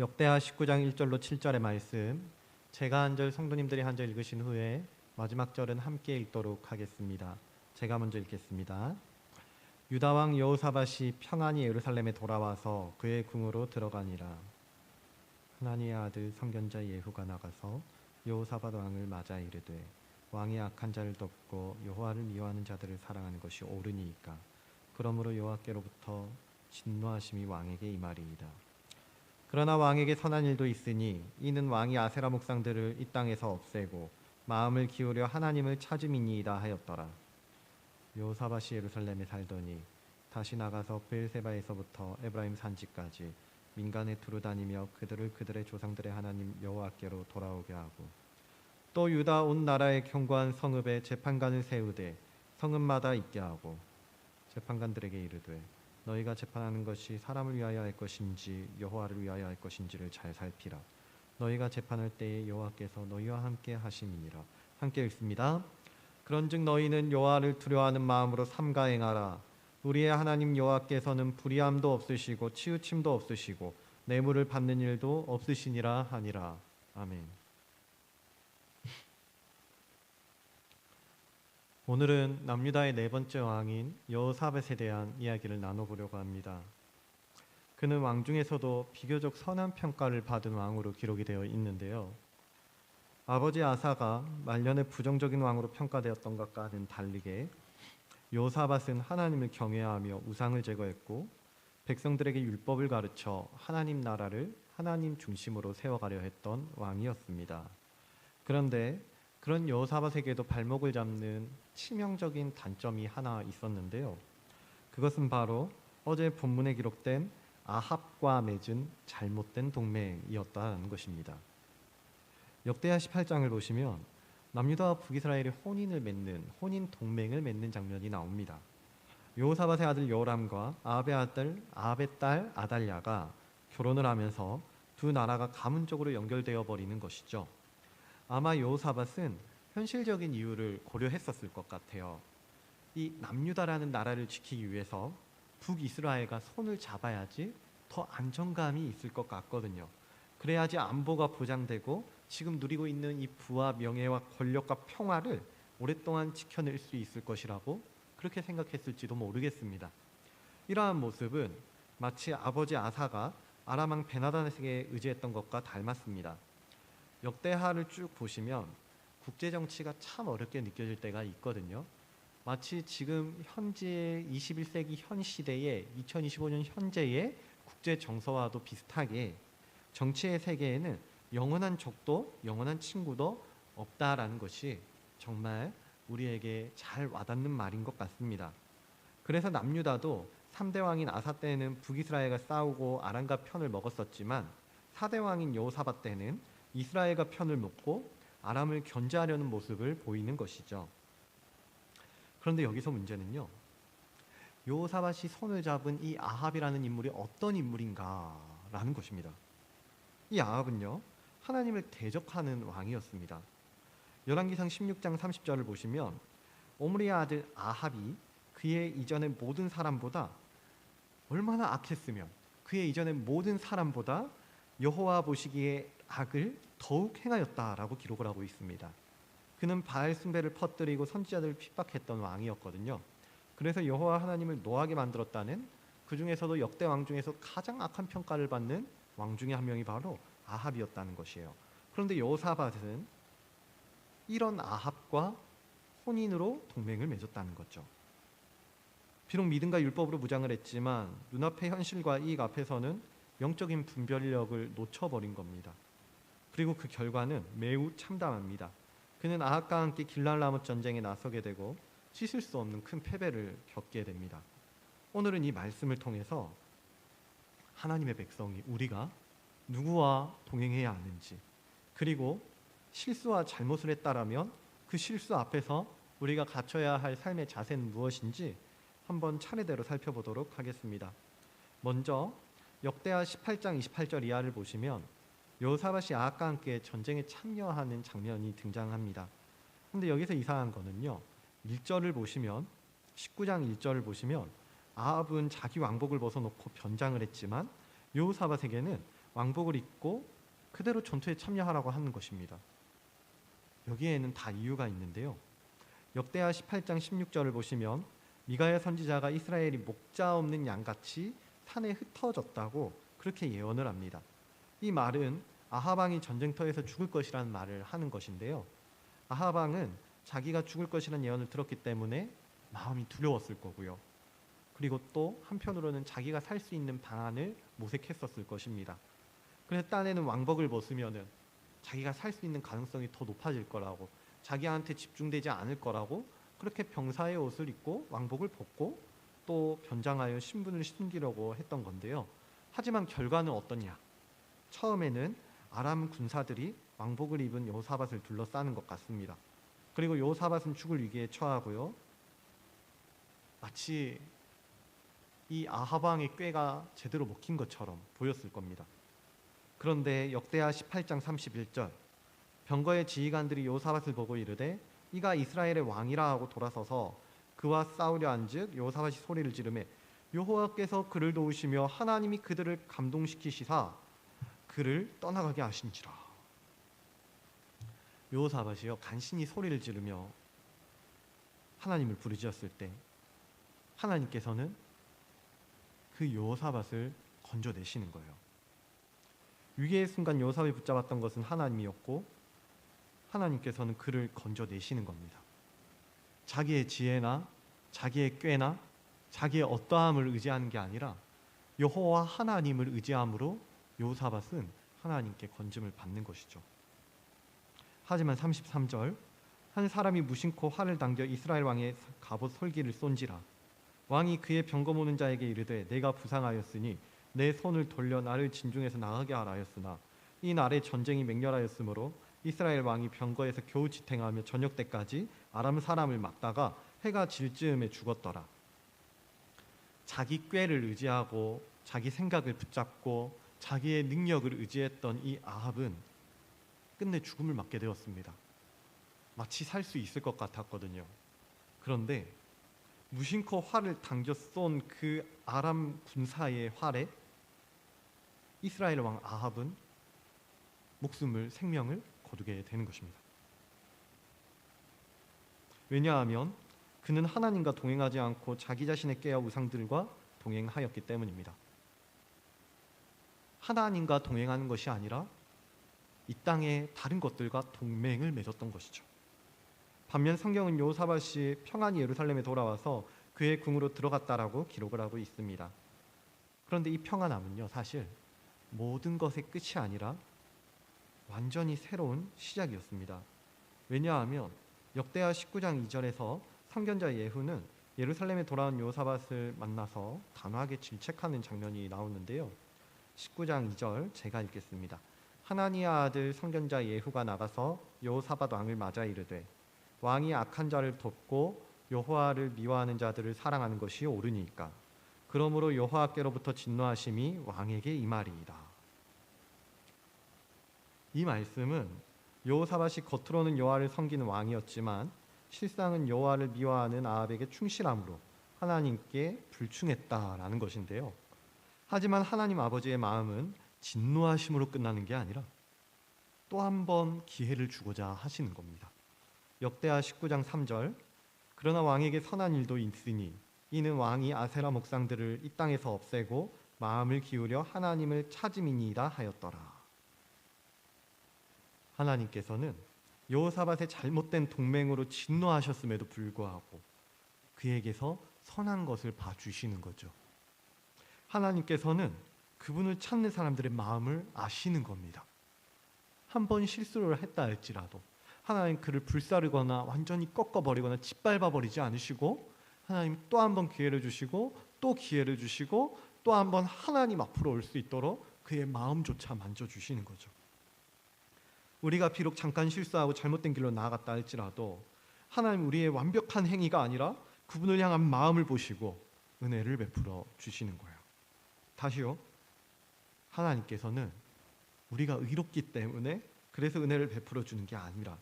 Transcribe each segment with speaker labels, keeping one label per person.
Speaker 1: 역대하 19장 1절로 7절의 말씀, 제가 한 절, 성도님들이 한 절 읽으신 후에 마지막 절은 함께 읽도록 하겠습니다. 제가 먼저 읽겠습니다. 유다 왕 여호사밧이 평안히 예루살렘에 돌아와서 그의 궁으로 들어가니라. 하나니의 아들 선견자 예후가 나가서 여호사밧 왕을 맞아 이르되, 왕이 악한 자를 덮고 여호와를 미워하는 자들을 사랑하는 것이 옳으니이까. 그러므로 여호와께로부터 진노하심이 왕에게 임하리이다. 그러나 왕에게 선한 일도 있으니 이는 왕이 아세라 목상들을 이 땅에서 없애고 마음을 기울여 하나님을 찾음이니이다 하였더라. 여호사밧이 예루살렘에 살더니 다시 나가서 브엘세바에서부터 에브라임 산지까지 민간에 두루 다니며 그들을 그들의 조상들의 하나님 여호와께로 돌아오게 하고, 또 유다 온 나라의 견고한 성읍에 재판관을 세우되 성읍마다 있게 하고, 재판관들에게 이르되 너희가 재판하는 것이 사람을 위하여 할 것인지 여호와를 위하여 할 것인지를 잘 살피라. 너희가 재판할 때에 여호와께서 너희와 함께 하심이니라. 함께 읽습니다. 그런즉 너희는 여호와를 두려워하는 마음으로 삼가 행하라. 우리의 하나님 여호와께서는 불의함도 없으시고 치우침도 없으시고 뇌물을 받는 일도 없으시니라 하니라. 아멘. 오늘은 남유다의 네 번째 왕인 여호사밧에 대한 이야기를 나눠보려고 합니다. 그는 왕 중에서도 비교적 선한 평가를 받은 왕으로 기록이 되어 있는데요. 아버지 아사가 말년에 부정적인 왕으로 평가되었던 것과는 달리게 여호사밧은 하나님을 경외하며 우상을 제거했고 백성들에게 율법을 가르쳐 하나님 나라를 하나님 중심으로 세워가려 했던 왕이었습니다. 그런데 그런 여호사밧에게도 발목을 잡는 치명적인 단점이 하나 있었는데요. 그것은 바로 어제 본문에 기록된 아합과 맺은 잘못된 동맹이었다는 것입니다. 역대하 18장을 보시면 남유다와 북이스라엘이 혼인 동맹을 맺는 장면이 나옵니다. 여호사밧의 아들 여호람과 아합의 딸 아달랴가 결혼을 하면서 두 나라가 가문적으로 연결되어 버리는 것이죠. 아마 여호사밧은 현실적인 이유를 고려했었을 것 같아요. 이 남유다라는 나라를 지키기 위해서 북이스라엘과 손을 잡아야지 더 안정감이 있을 것 같거든요. 그래야지 안보가 보장되고 지금 누리고 있는 이 부와 명예와 권력과 평화를 오랫동안 지켜낼 수 있을 것이라고 그렇게 생각했을지도 모르겠습니다. 이러한 모습은 마치 아버지 아사가 아람왕 베나다넷에게 의지했던 것과 닮았습니다. 역대하를 쭉 보시면 국제정치가 참 어렵게 느껴질 때가 있거든요. 마치 지금 현재 21세기 현 시대의 2025년 현재의 국제정서와도 비슷하게 정치의 세계에는 영원한 적도 영원한 친구도 없다라는 것이 정말 우리에게 잘 와닿는 말인 것 같습니다. 그래서 남유다도 3대 왕인 아사 때는 북이스라엘과 싸우고 아람과 편을 먹었었지만 4대 왕인 여호사밧 때는 이스라엘과 편을 먹고 아람을 견제하려는 모습을 보이는 것이죠. 그런데 여기서 문제는요, 여호사밧이 손을 잡은 이 아합이라는 인물이 어떤 인물인가라는 것입니다. 이 아합은요, 하나님을 대적하는 왕이었습니다. 열왕기상 16장 30절을 보시면 오므리의 아들 아합이 그의 이전의 모든 사람보다 얼마나 악했으면 그의 이전의 모든 사람보다 여호와 보시기에 악을 더욱 행하였다라고 기록을 하고 있습니다. 그는 바알 숭배를 퍼뜨리고 선지자들을 핍박했던 왕이었거든요. 그래서 여호와 하나님을 노하게 만들었다는, 그 중에서도 역대 왕 중에서 가장 악한 평가를 받는 왕 중에 한 명이 바로 아합이었다는 것이에요. 그런데 여호사밧은 이런 아합과 혼인으로 동맹을 맺었다는 거죠. 비록 믿음과 율법으로 무장을 했지만 눈앞의 현실과 이익 앞에서는 영적인 분별력을 놓쳐버린 겁니다. 그리고 그 결과는 매우 참담합니다. 그는 아합과 함께 길랄라못 전쟁에 나서게 되고 씻을 수 없는 큰 패배를 겪게 됩니다. 오늘은 이 말씀을 통해서 하나님의 백성이 우리가 누구와 동행해야 하는지, 그리고 실수와 잘못을 했다라면 그 실수 앞에서 우리가 갖춰야 할 삶의 자세는 무엇인지 한번 차례대로 살펴보도록 하겠습니다. 먼저 역대하 18장 28절 이하를 보시면 여호사밧이 아합과 함께 전쟁에 참여하는 장면이 등장합니다. 그런데 여기서 이상한 거는요, 1절을 보시면 19장 1절을 보시면 아합은 자기 왕복을 벗어놓고 변장을 했지만 여호사밧에게는 왕복을 입고 그대로 전투에 참여하라고 하는 것입니다. 여기에는 다 이유가 있는데요. 역대하 18장 16절을 보시면 미가야 선지자가 이스라엘이 목자 없는 양같이 산에 흩어졌다고 그렇게 예언을 합니다. 이 말은 아합 왕이 전쟁터에서 죽을 것이라는 말을 하는 것인데요. 아합 왕은 자기가 죽을 것이라는 예언을 들었기 때문에 마음이 두려웠을 거고요. 그리고 또 한편으로는 자기가 살 수 있는 방안을 모색했었을 것입니다. 그래서 딴에는 왕복을 벗으면은 자기가 살 수 있는 가능성이 더 높아질 거라고, 자기한테 집중되지 않을 거라고 그렇게 병사의 옷을 입고 왕복을 벗고 또 변장하여 신분을 숨기려고 했던 건데요. 하지만 결과는 어떠냐? 처음에는 아람 군사들이 왕복을 입은 여호사밧을 둘러싸는 것 같습니다. 그리고 여호사밧은 죽을 위기에 처하고요. 마치 이 아합 왕의 꾀가 제대로 먹힌 것처럼 보였을 겁니다. 그런데 역대하 18장 31절, 병거의 지휘관들이 여호사밧을 보고 이르되 이가 이스라엘의 왕이라 하고 돌아서서 그와 싸우려 한즉 여호사밧이 소리를 지르매 여호와께서 그를 도우시며 하나님이 그들을 감동시키시사 그를 떠나가게 하신지라. 여호사밧이요 간신히 소리를 지르며 하나님을 부르짖었을 때 하나님께서는 그 여호사밧을 건져내시는 거예요. 위기의 순간 여호사밧이 붙잡았던 것은 하나님이었고 하나님께서는 그를 건져내시는 겁니다. 자기의 지혜나 자기의 꾀나 자기의 어떠함을 의지하는 게 아니라 여호와 하나님을 의지함으로 여호사밧은 하나님께 건짐을 받는 것이죠. 하지만 33절, 한 사람이 무심코 활을 당겨 이스라엘 왕의 갑옷 솔기를 쏜지라. 왕이 그의 병거 모는 자에게 이르되 내가 부상하였으니 내 손을 돌려 나를 진중에서 나가게 하라 하였으나 이 날에 전쟁이 맹렬하였으므로 이스라엘 왕이 병거에서 겨우 지탱하며 저녁 때까지 아람 사람을 막다가 해가 질 즈음에 죽었더라. 자기 꾀를 의지하고 자기 생각을 붙잡고 자기의 능력을 의지했던 이 아합은 끝내 죽음을 맞게 되었습니다. 마치 살 수 있을 것 같았거든요. 그런데 무심코 활을 당겨 쏜 그 아람 군사의 활에 이스라엘 왕 아합은 생명을 거두게 되는 것입니다. 왜냐하면 그는 하나님과 동행하지 않고 자기 자신의 꾀와 우상들과 동행하였기 때문입니다. 하나님과 동행하는 것이 아니라 이 땅의 다른 것들과 동맹을 맺었던 것이죠. 반면 성경은 여호사밧이 평안히 예루살렘에 돌아와서 그의 궁으로 들어갔다라고 기록을 하고 있습니다. 그런데 이 평안함은요, 사실 모든 것의 끝이 아니라 완전히 새로운 시작이었습니다. 왜냐하면 역대하 19장 2절에서 선견자 예후는 예루살렘에 돌아온 여호사밧을 만나서 단호하게 질책하는 장면이 나오는데요. 19장 2절 제가 읽겠습니다. 하나니아 아들 선견자 예후가 나가서 여호사밧 왕을 맞아 이르되 왕이 악한 자를 돕고 여호와를 미워하는 자들을 사랑하는 것이 옳으니까 그러므로 여호와께로부터 진노하심이 왕에게 임하리이다. 이 말씀은 여호사밧이 겉으로는 여호와를 섬기는 왕이었지만 실상은 여호와를 미워하는 아합에게 충실함으로 하나님께 불충했다라는 것인데요. 하지만 하나님 아버지의 마음은 진노하심으로 끝나는 게 아니라 또 한 번 기회를 주고자 하시는 겁니다. 역대하 19장 3절, 그러나 왕에게 선한 일도 있으니 이는 왕이 아세라 목상들을 이 땅에서 없애고 마음을 기울여 하나님을 찾음이니이다 하였더라. 하나님께서는 여호사밧의 잘못된 동맹으로 진노하셨음에도 불구하고 그에게서 선한 것을 봐주시는 거죠. 하나님께서는 그분을 찾는 사람들의 마음을 아시는 겁니다. 한 번 실수를 했다 할지라도 하나님 그를 불사르거나 완전히 꺾어버리거나 짓밟아버리지 않으시고 하나님 또 한 번 기회를 주시고 또 기회를 주시고 또 한 번 하나님 앞으로 올 수 있도록 그의 마음조차 만져주시는 거죠. 우리가 비록 잠깐 실수하고 잘못된 길로 나아갔다 할지라도 하나님 우리의 완벽한 행위가 아니라 그분을 향한 마음을 보시고 은혜를 베풀어 주시는 거예요. 다시요. 하나님께서는 우리가 의롭기 때문에 그래서 은혜를 베풀어 주는 게 아니라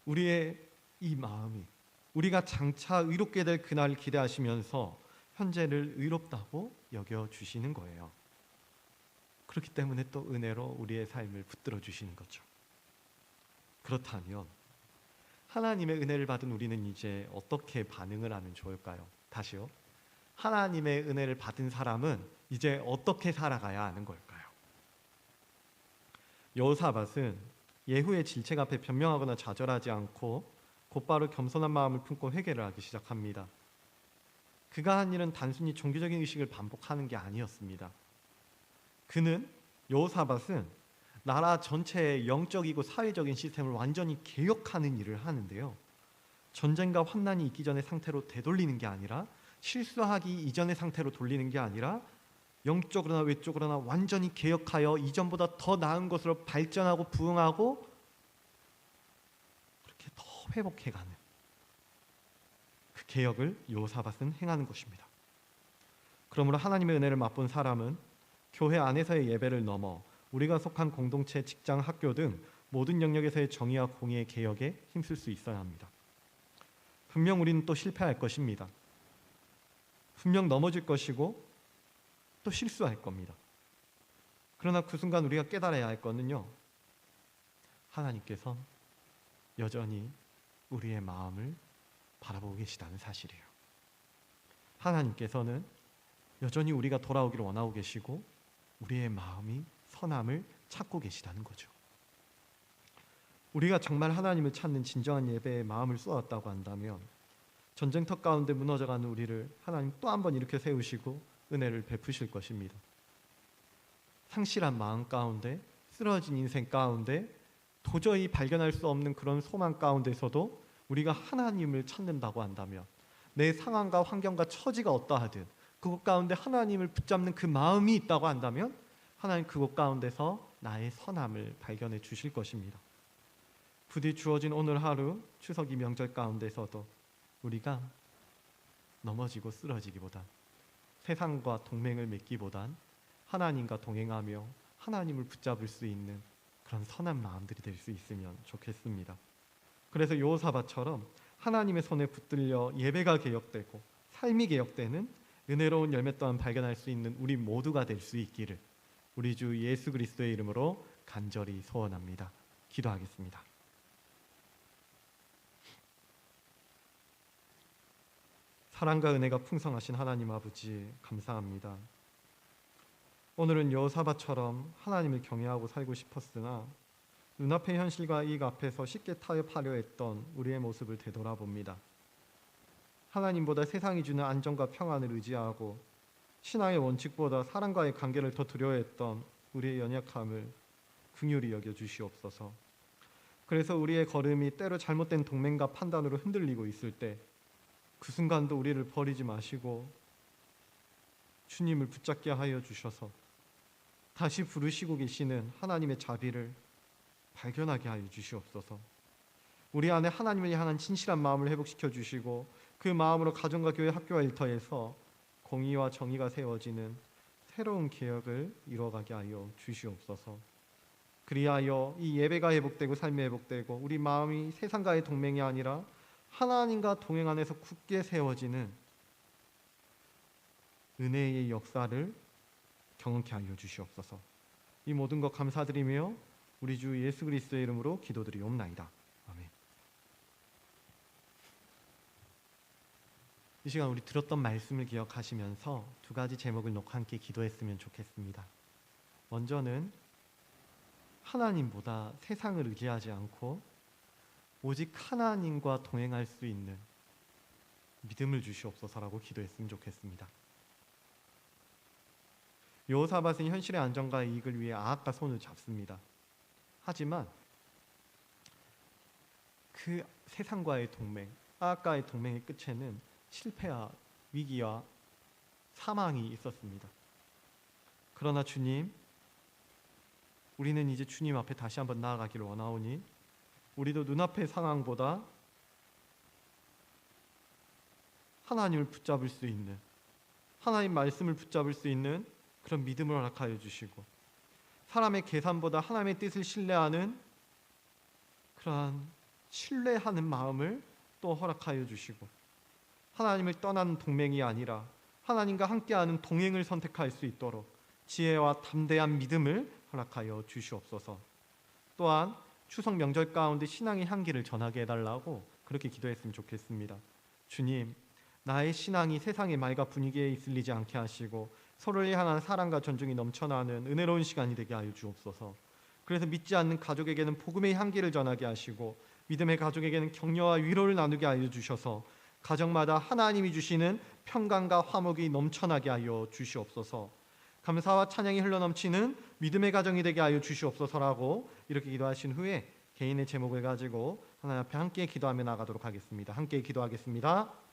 Speaker 1: 우리의 이 마음이 우리가 장차 의롭게 될 그날을 기대하시면서 현재를 의롭다고 여겨 주시는 거예요. 그렇기 때문에 또 은혜로 우리의 삶을 붙들어 주시는 거죠. 그렇다면 하나님의 은혜를 받은 우리는 이제 어떻게 반응을 하면 좋을까요? 다시요. 하나님의 은혜를 받은 사람은 이제 어떻게 살아가야 하는 걸까요? 여호사밧은 예후의 질책 앞에 변명하거나 좌절하지 않고 곧바로 겸손한 마음을 품고 회개를 하기 시작합니다. 그가 한 일은 단순히 종교적인 의식을 반복하는 게 아니었습니다. 여호사밧은 나라 전체의 영적이고 사회적인 시스템을 완전히 개혁하는 일을 하는데요. 전쟁과 환난이 있기 전의 상태로 되돌리는 게 아니라, 실수하기 이전의 상태로 돌리는 게 아니라, 영적으로나 외적으로나 완전히 개혁하여 이전보다 더 나은 것으로 발전하고 부흥하고 그렇게 더 회복해가는 그 개혁을 여호사밧은 행하는 것입니다. 그러므로 하나님의 은혜를 맛본 사람은 교회 안에서의 예배를 넘어 우리가 속한 공동체, 직장, 학교 등 모든 영역에서의 정의와 공의의 개혁에 힘쓸 수 있어야 합니다. 분명 우리는 또 실패할 것입니다. 분명 넘어질 것이고 또 실수할 겁니다. 그러나 그 순간 우리가 깨달아야 할 것은요, 하나님께서 여전히 우리의 마음을 바라보고 계시다는 사실이에요. 하나님께서는 여전히 우리가 돌아오기를 원하고 계시고 우리의 마음이 선함을 찾고 계시다는 거죠. 우리가 정말 하나님을 찾는 진정한 예배에 마음을 쏟았다고 한다면 전쟁터 가운데 무너져가는 우리를 하나님 또 한 번 일으켜 세우시고 은혜를 베푸실 것입니다. 상실한 마음 가운데, 쓰러진 인생 가운데, 도저히 발견할 수 없는 그런 소망 가운데서도 우리가 하나님을 찾는다고 한다면, 내 상황과 환경과 처지가 어떠하든 그곳 가운데 하나님을 붙잡는 그 마음이 있다고 한다면 하나님 그곳 가운데서 나의 선함을 발견해 주실 것입니다. 부디 주어진 오늘 하루 추석이 명절 가운데서도 우리가 넘어지고 쓰러지기보단, 세상과 동맹을 맺기보단 하나님과 동행하며 하나님을 붙잡을 수 있는 그런 선한 마음들이 될 수 있으면 좋겠습니다. 그래서 여호사밧처럼 하나님의 손에 붙들려 예배가 개혁되고 삶이 개혁되는 은혜로운 열매 또한 발견할 수 있는 우리 모두가 될 수 있기를 우리 주 예수 그리스도의 이름으로 간절히 소원합니다. 기도하겠습니다. 사랑과 은혜가 풍성하신 하나님 아버지, 감사합니다. 오늘은 여호사밧처럼 하나님을 경외하고 살고 싶었으나 눈앞의 현실과 이익 앞에서 쉽게 타협하려 했던 우리의 모습을 되돌아봅니다. 하나님보다 세상이 주는 안정과 평안을 의지하고 신앙의 원칙보다 사람과의 관계를 더 두려워했던 우리의 연약함을 긍휼히 여겨 주시옵소서. 그래서 우리의 걸음이 때로 잘못된 동맹과 판단으로 흔들리고 있을 때 그 순간도 우리를 버리지 마시고 주님을 붙잡게 하여 주셔서 다시 부르시고 계시는 하나님의 자비를 발견하게 하여 주시옵소서. 우리 안에 하나님을 향한 진실한 마음을 회복시켜 주시고 그 마음으로 가정과 교회, 학교와 일터에서 공의와 정의가 세워지는 새로운 개혁을 이루어가게 하여 주시옵소서. 그리하여 이 예배가 회복되고 삶이 회복되고 우리 마음이 세상과의 동맹이 아니라 하나님과 동행 안에서 굳게 세워지는 은혜의 역사를 경험케 하여 주시옵소서. 이 모든 것 감사드리며 우리 주 예수 그리스도의 이름으로 기도드리옵나이다. 아멘. 이 시간 우리 들었던 말씀을 기억하시면서 두 가지 제목을 놓고 함께 기도했으면 좋겠습니다. 먼저는 하나님보다 세상을 의지하지 않고 오직 하나님과 동행할 수 있는 믿음을 주시옵소서라고 기도했으면 좋겠습니다. 여호사밧은 현실의 안정과 이익을 위해 아합과 손을 잡습니다. 하지만 그 세상과의 동맹, 아합과의 동맹의 끝에는 실패와 위기와 사망이 있었습니다. 그러나 주님, 우리는 이제 주님 앞에 다시 한번 나아가기를 원하오니 우리도 눈앞의 상황보다 하나님을 붙잡을 수 있는, 하나님 말씀을 붙잡을 수 있는 그런 믿음을 허락하여 주시고 사람의 계산보다 하나님의 뜻을 신뢰하는 그러한 신뢰하는 마음을 또 허락하여 주시고 하나님을 떠나는 동맹이 아니라 하나님과 함께하는 동행을 선택할 수 있도록 지혜와 담대한 믿음을 허락하여 주시옵소서. 또한 추석 명절 가운데 신앙의 향기를 전하게 해달라고 그렇게 기도했으면 좋겠습니다. 주님, 나의 신앙이 세상의 말과 분위기에 이슬리지 않게 하시고 서로를 향한 사랑과 존중이 넘쳐나는 은혜로운 시간이 되게 하여 주옵소서. 그래서 믿지 않는 가족에게는 복음의 향기를 전하게 하시고 믿음의 가족에게는 격려와 위로를 나누게 하여 주셔서 가정마다 하나님이 주시는 평강과 화목이 넘쳐나게 하여 주시옵소서. 감사와 찬양이 흘러넘치는 믿음의 가정이 되게 하여 주시옵소서라고 이렇게 기도하신 후에 개인의 제목을 가지고 하나님 앞에 함께 기도하며 나가도록 하겠습니다. 함께 기도하겠습니다.